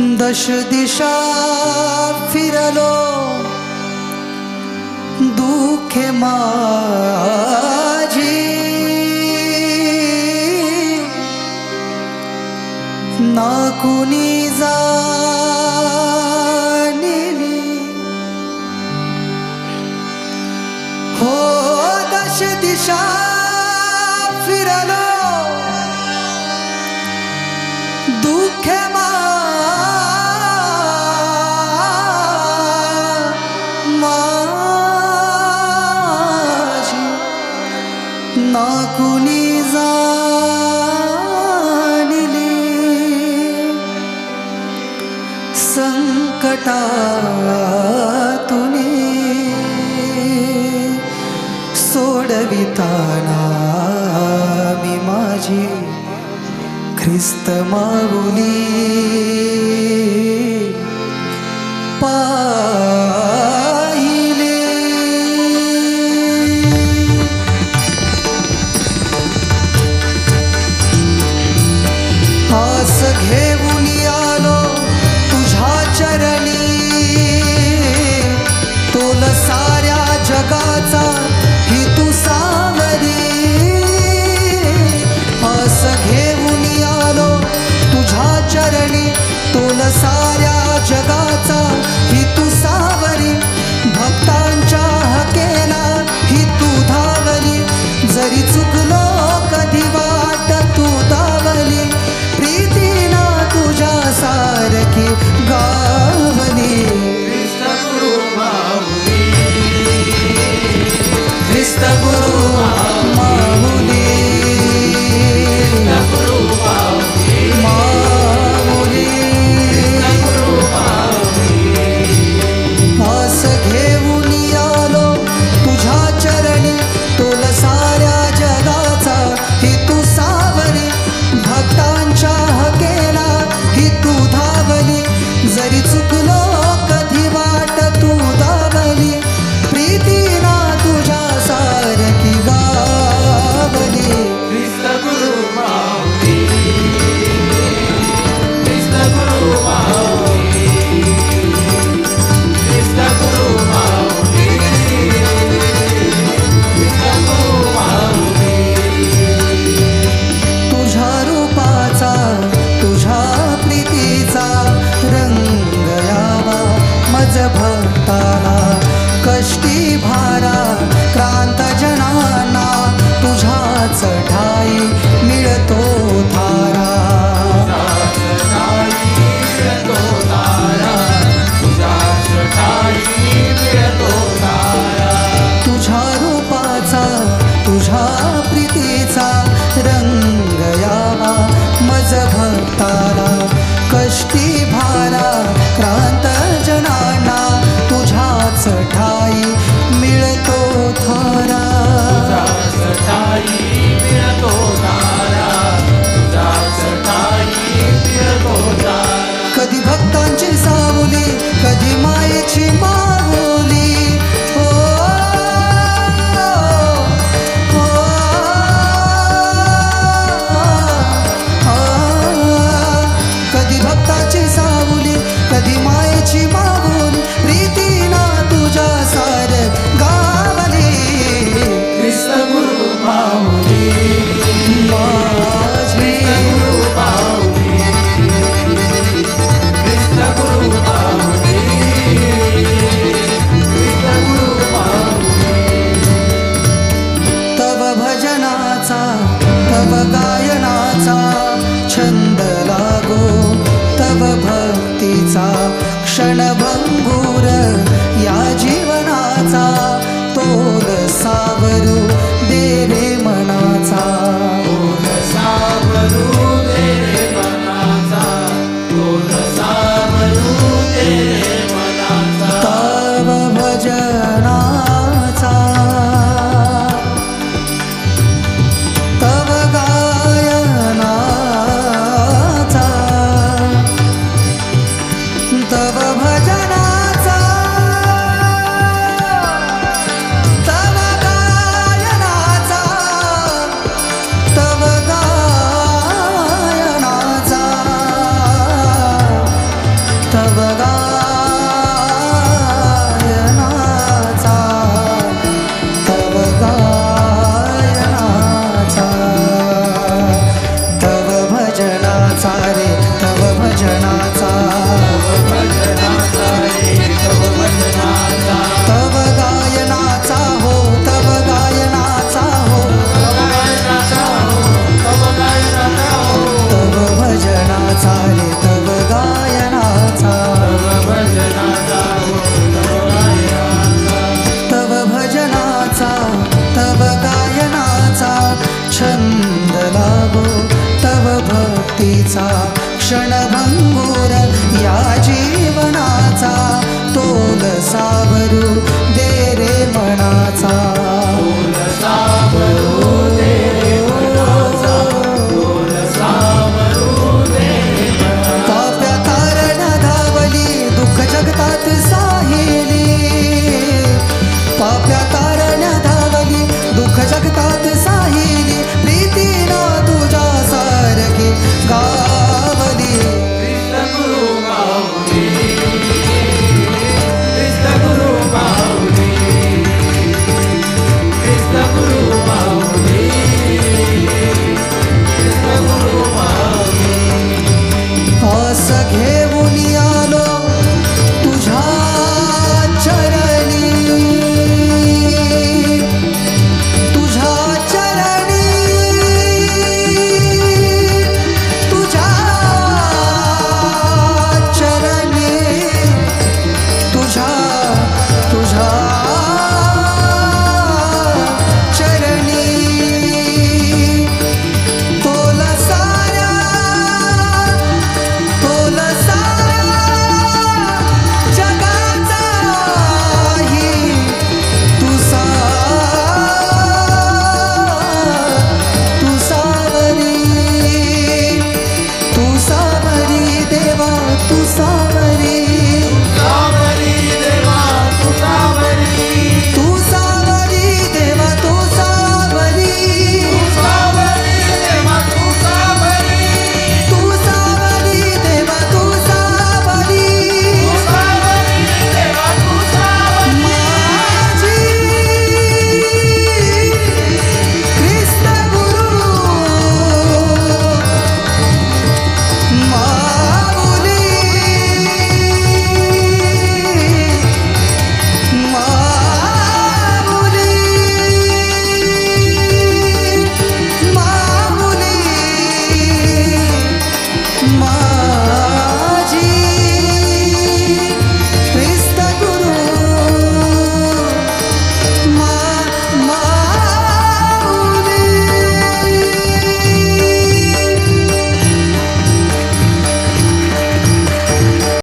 दश दिशा फिरलो दुखे माझी ना कुणी जाणिली हो दश दिशा फिरलो दुखे माझी ना कुणी जाणिली संकटातुनी सोडविताना मी माझी ख्रिस्त माऊली पाहिले आस घेऊन आलो तुझ्या चरणी तोल साऱ्या जगाचा ही तू सावरी आस घेऊन आलो तुझ्या चरणी तोल साऱ्या जगाचा ही तू सावरी भक्तांच्या हकेला ही तू धावली जरी चुकलो कधी वाट तू धावली प्रीतीना तुझ्या सारखी गावली ख्रिस्त गुरु माऊली आस घेऊन आलो तुझ्या चरणी तोल साऱ्या जगाचा ही तू सावरी भक्तांच्या हकेला ही तू धावली जरी चुकलो कधी वाट तू धावली प्रीतीना तुझ्या सारखी गावली ख्रिस्त गुरु माऊली ख्रिस्त गुरु माऊली ख्रिस्त गुरु माऊली ख्रिस्त गुरु माऊली तुझ्या रूपाचा तुझ्या प्रीतीचा रंग यावा मज भक्ताला कष्टी भारा क्रांत जनांना तुझ्याच ठाई मिळतो थारा तुझ्या रूपाचा तुझ्या प्रीतीचा रंग यावा मज भक्ताला कष्टी भारा क्रांत जनांना तुझ्याच ठाई मिळतो थारा कधी भक्तांची सावली कधी मायेची माऊली हो, हो, कधी भक्ताची सावली कधी मायेची माऊली प्रीतीना तुझ्या सार गावली ख्रिस्त गुरु माऊली माझी गुरु माऊली ख्रिस्त गुरु माऊली ख्रिस्त गुरु माऊली तव भजनाचा तव गायनाचा छंद लागो तव भक्तीचा क्षणभंगूर या जीवनाचा तोल सावरू दे रे मनाचा तोल सावरू दे रे मनाचा तोल सावरू दे रे मनाचा तव भजनाचा तव गायनाचा तव भजनाचा भरू दे रे मनाचा